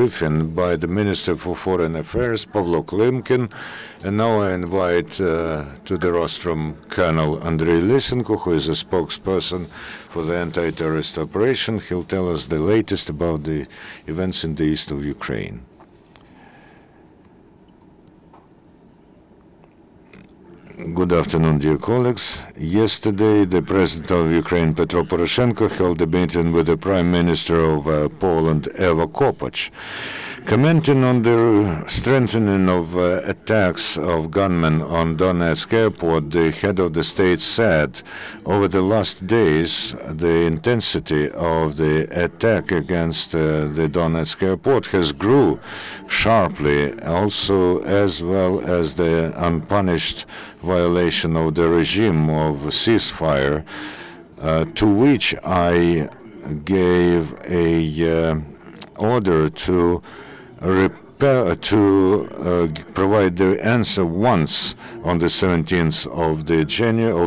briefing by the Minister for Foreign Affairs, Pavlo Klimkin. And now I invite to the rostrum Colonel Andriy Lysenko, who is a spokesperson for the anti-terrorist operation. He'll tell us the latest about the events in the east of Ukraine. Good afternoon, dear colleagues. Yesterday, the President of Ukraine, Petro Poroshenko, held a meeting with the Prime Minister of Poland, Eva Kopacz. Commenting on the strengthening of attacks of gunmen on Donetsk airport, the head of the state said, over the last days, the intensity of the attack against the Donetsk airport has grew sharply, also as well as the unpunished violation of the regime of ceasefire, to which I gave a order to provide the answer once on the 17th of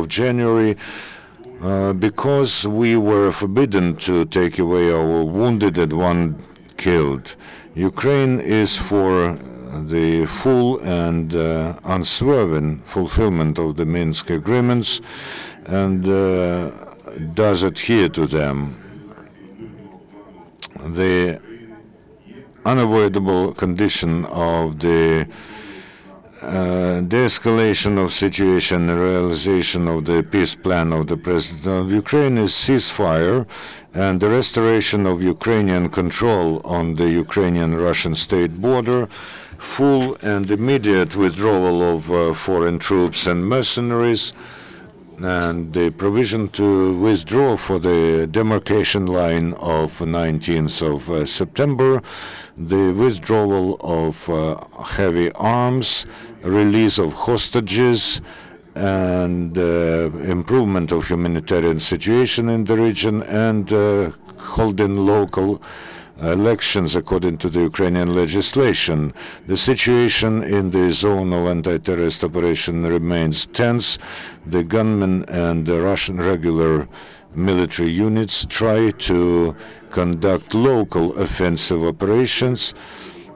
January, because we were forbidden to take away our wounded and one killed. Ukraine is for the full and unswerving fulfillment of the Minsk agreements and does adhere to them. The unavoidable condition of the de-escalation of situation and realization of the peace plan of the President of Ukraine is ceasefire and the restoration of Ukrainian control on the Ukrainian-Russian state border, full and immediate withdrawal of foreign troops and mercenaries, and the provision to withdraw for the demarcation line of 19th of September, the withdrawal of heavy arms, release of hostages, and improvement of humanitarian situation in the region, and holding local elections according to the Ukrainian legislation. The situation in the zone of anti-terrorist operation remains tense. The gunmen and the Russian regular military units try to conduct local offensive operations.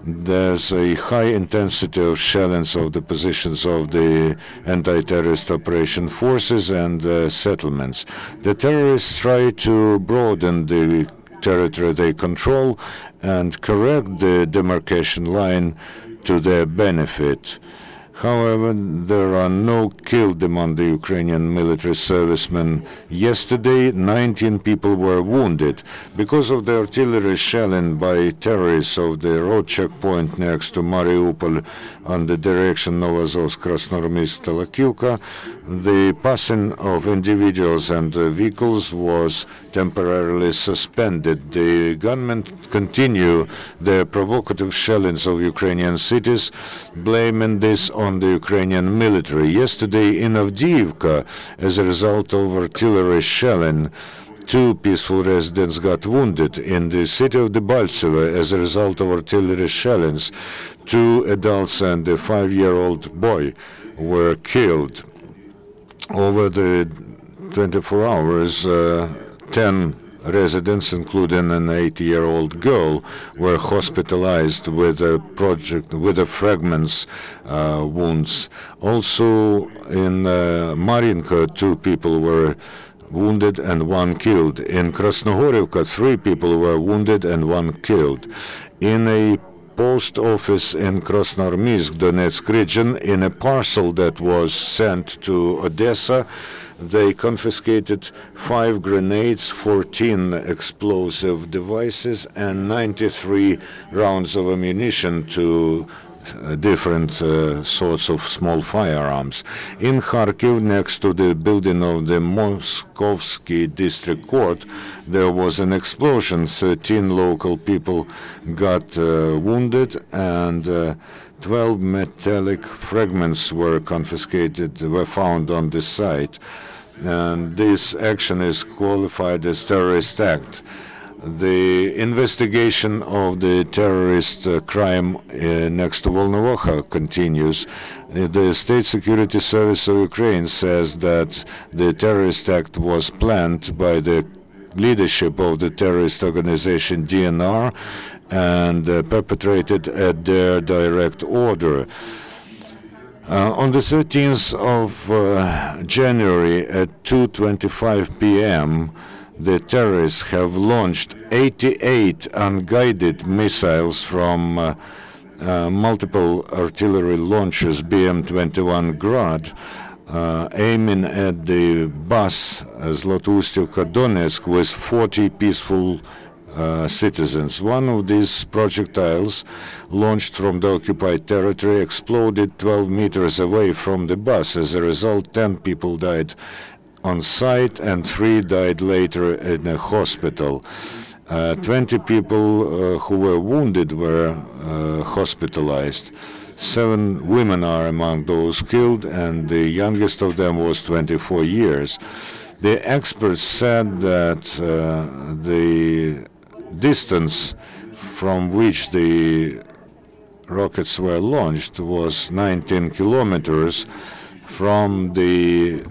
There's a high intensity of shellings of the positions of the anti-terrorist operation forces and settlements. The terrorists try to broaden the territory they control and correct the demarcation line to their benefit. However, there are no killed among the Ukrainian military servicemen. Yesterday, 19 people were wounded because of the artillery shelling by terrorists of the road checkpoint next to Mariupol on the direction Novozovsk-Krasnoarmeysk-Talakiuka. The passing of individuals and vehicles was temporarily suspended. The gunmen continue their provocative shellings of Ukrainian cities, blaming this on the Ukrainian military. Yesterday in Avdiivka, as a result of artillery shelling, 2 peaceful residents got wounded. In the city of Debaltseve, as a result of artillery shellings, 2 adults and a 5-year-old boy were killed. Over the 24 hours, 10 residents, including an 8-year-old girl, were hospitalized with the fragments wounds. Also in Marinka, 2 people were wounded and 1 killed. In Krasnohorivka, 3 people were wounded and 1 killed. In a post office in Krasnoarmeysk, Donetsk region, in a parcel that was sent to Odessa, they confiscated 5 grenades, 14 explosive devices, and 93 rounds of ammunition to different sorts of small firearms. In Kharkiv, next to the building of the Moskovsky District Court, there was an explosion. 13 local people got wounded, and 12 metallic fragments were confiscated, were found on the site. And this action is qualified as terrorist act. The investigation of the terrorist crime next to Volnovakha continues. The State Security Service of Ukraine says that the terrorist act was planned by the leadership of the terrorist organization DNR and perpetrated at their direct order. On the 13th of January at 2:25 p.m., the terrorists have launched 88 unguided missiles from multiple artillery launchers BM-21 Grad, aiming at the bus Zlatoustevka-Donetsk with 40 peaceful citizens. One of these projectiles, launched from the occupied territory, exploded 12 meters away from the bus. As a result, 10 people died on site and 3 died later in a hospital. 20 people who were wounded were hospitalized. 7 women are among those killed, and the youngest of them was 24 years. The experts said that the distance from which the rockets were launched was 19 kilometers from the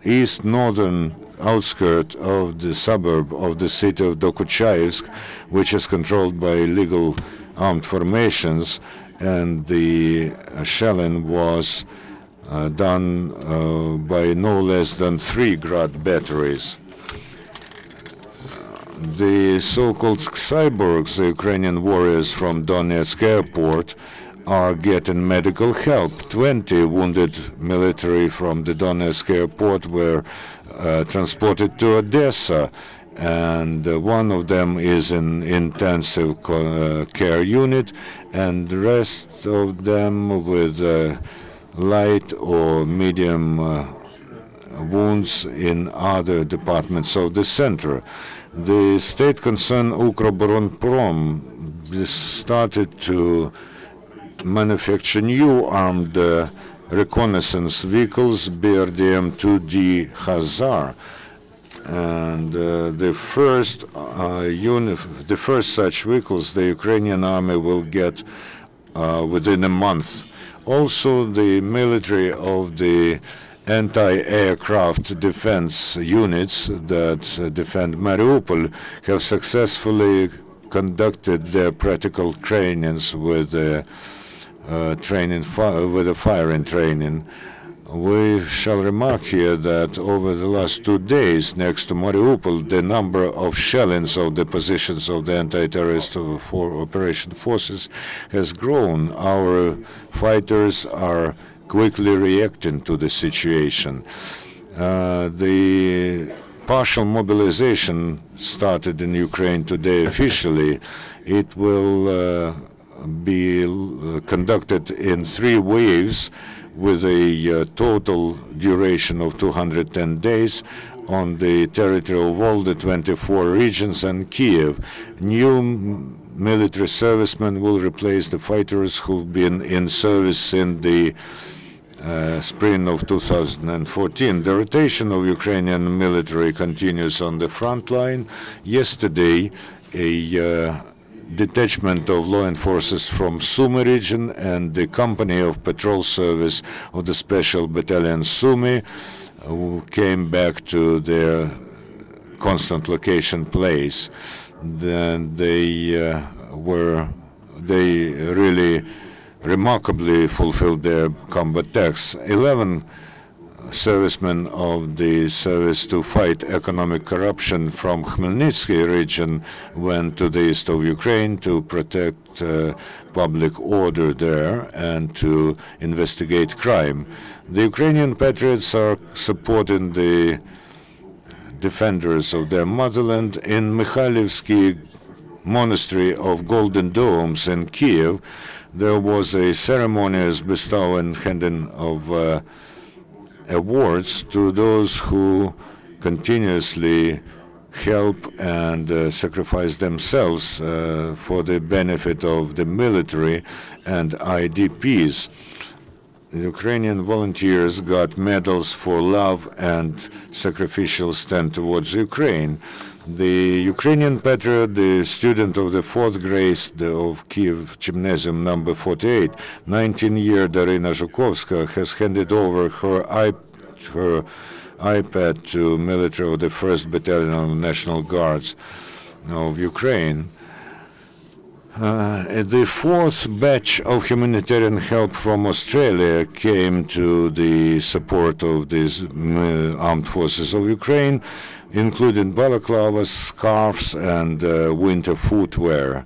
east-northern outskirt of the suburb of the city of Dokuchaevsk, which is controlled by illegal armed formations, and the shelling was done by no less than 3 Grad batteries. The so-called cyborgs, the Ukrainian warriors from Donetsk airport, are getting medical help. 20 wounded military from the Donetsk airport were transported to Odessa, and one of them is in intensive care unit, and the rest of them with light or medium wounds in other departments of the center. The state concern Ukroboronprom started to manufacture new armed reconnaissance vehicles, BRDM-2D Khazar, and the first such vehicles the Ukrainian army will get within a month. Also, the military of the anti-aircraft defense units that defend Mariupol have successfully conducted their practical trainings with firing training. We shall remark here that over the last 2 days next to Mariupol, the number of shellings of the positions of the anti-terrorist operation forces has grown. Our fighters are quickly reacting to the situation. The partial mobilization started in Ukraine today officially. It will be conducted in 3 waves with a total duration of 210 days on the territory of all the 24 regions and Kiev. New military servicemen will replace the fighters who've been in service in the spring of 2014. The rotation of Ukrainian military continues on the front line. Yesterday, a detachment of law enforcers from Sumy region and the company of patrol service of the special battalion Sumy who came back to their constant location place. Then they really remarkably fulfilled their combat tasks. 11 servicemen of the service to fight economic corruption from Khmelnytsky region went to the east of Ukraine to protect public order there and to investigate crime. The Ukrainian patriots are supporting the defenders of their motherland. In Mikhailivsky Monastery of Golden Domes in Kiev, there was a ceremonious bestowing and handing of awards to those who continuously help and sacrifice themselves for the benefit of the military and IDPs. The Ukrainian volunteers got medals for love and sacrificial stand towards Ukraine. The Ukrainian patriot, the student of the 4th grade of Kiev Gymnasium number 48, 19-year Darina Zhukovska, has handed over her iPad to military of the 1st Battalion of National Guards of Ukraine. The fourth batch of humanitarian help from Australia came to the support of these armed forces of Ukraine, including balaclavas, scarves, and winter footwear.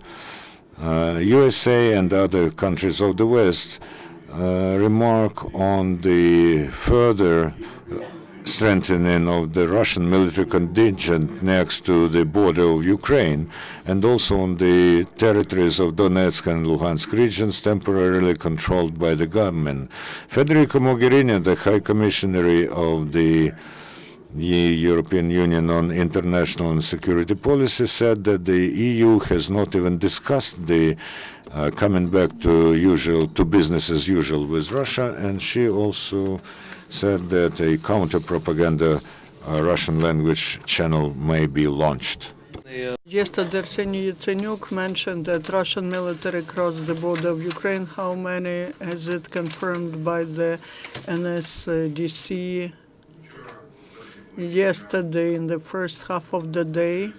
USA and other countries of the West remark on the further strengthening of the Russian military contingent next to the border of Ukraine, and also on the territories of Donetsk and Luhansk regions temporarily controlled by the government. Federica Mogherini, the High Commissioner of the European Union on International and Security Policy, said that the EU has not even discussed the coming back to business as usual with Russia, and she also said that a counter-propaganda Russian language channel may be launched. Yesterday, Arsenii Yatsenyuk mentioned that Russian military crossed the border of Ukraine. How many is it confirmed by the NSDC? Yesterday, in the first half of the day,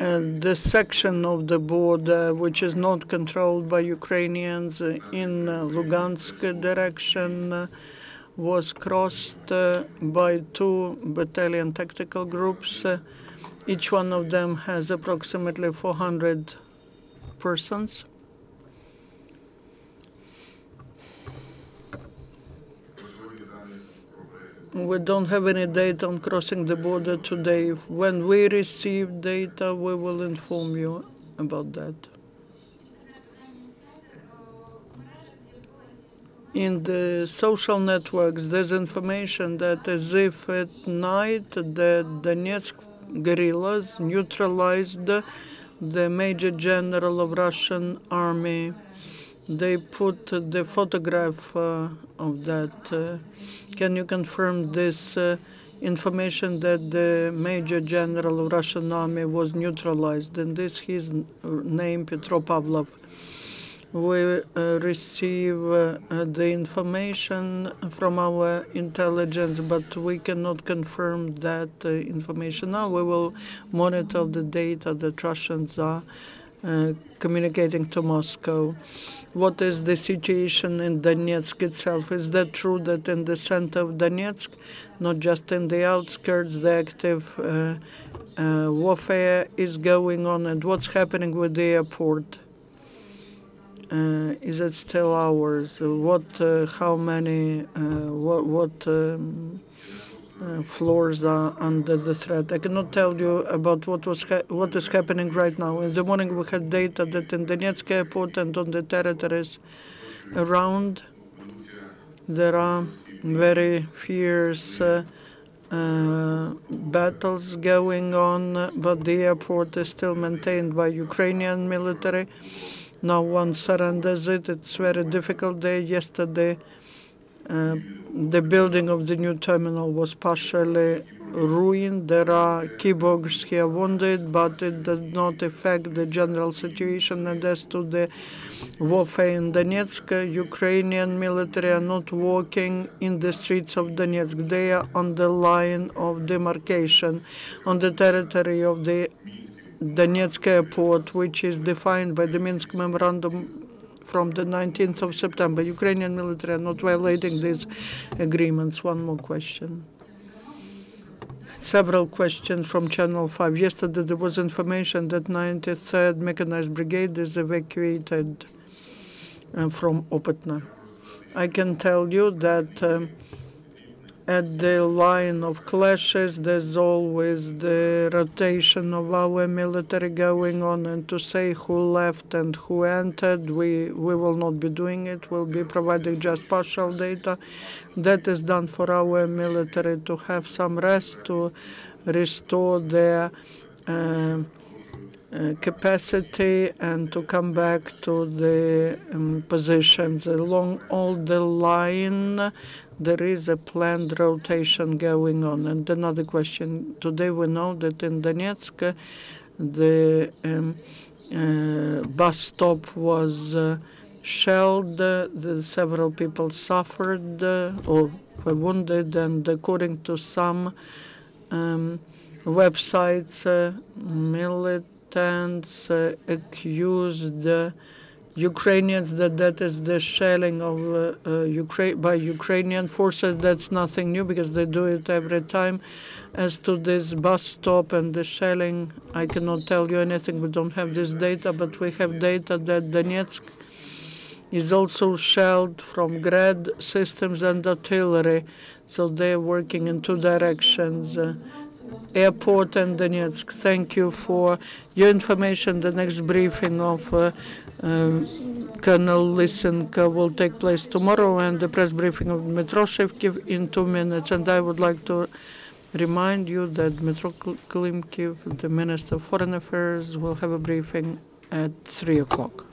and the section of the border which is not controlled by Ukrainians in Lugansk direction was crossed by 2 battalion tactical groups. Each one of them has approximately 400 persons. We don't have any data on crossing the border today. When we receive data, we will inform you about that. In the social networks, there's information that as if at night the Donetsk guerrillas neutralized the Major General of Russian Army. They put the photograph of that. Can you confirm this information that the Major General of Russian Army was neutralized? And this his name, Petropavlov. We receive the information from our intelligence, but we cannot confirm that information now. We will monitor the data that Russians are communicating to Moscow. What is the situation in Donetsk itself? Is that true that in the center of Donetsk, not just in the outskirts, the active warfare is going on? And what's happening with the airport? Is it still ours? How many, floors are under the threat? I cannot tell you about what is happening right now. In the morning, we had data that in Donetsk airport and on the territories around, there are very fierce battles going on, but the airport is still maintained by Ukrainian military. No one surrenders it. It's very difficult there. Yesterday, the building of the new terminal was partially ruined. There are keyboards here wounded, but it does not affect the general situation. And as to the warfare in Donetsk, Ukrainian military are not walking in the streets of Donetsk. They are on the line of demarcation on the territory of the Donetsk airport, which is defined by the Minsk Memorandum from the 19th of September. Ukrainian military are not violating these agreements. One more question. Several questions from Channel 5. Yesterday there was information that 93rd Mechanized Brigade is evacuated from Opatna. I can tell you that at the line of clashes, there's always the rotation of our military going on, and to say who left and who entered, we will not be doing it. We'll be providing just partial data. That is done for our military to have some rest, to restore their capacity and to come back to the positions. Along all the line, there is a planned rotation going on. And another question. Today we know that in Donetsk, the bus stop was shelled. Several people suffered or were wounded, and according to some websites, militants accused Ukrainians that is the shelling of by Ukrainian forces. That's nothing new because they do it every time. As to this bus stop and the shelling, I cannot tell you anything. We don't have this data, but we have data that Donetsk is also shelled from Grad systems and artillery. So they're working in two directions. Airport and Donetsk. Thank you for your information. The next briefing of Colonel Lysenko will take place tomorrow, and the press briefing of Dmytro Shevkiv in 2 minutes. And I would like to remind you that Dmytro Klimkiv, the Minister of Foreign Affairs, will have a briefing at 3 o'clock.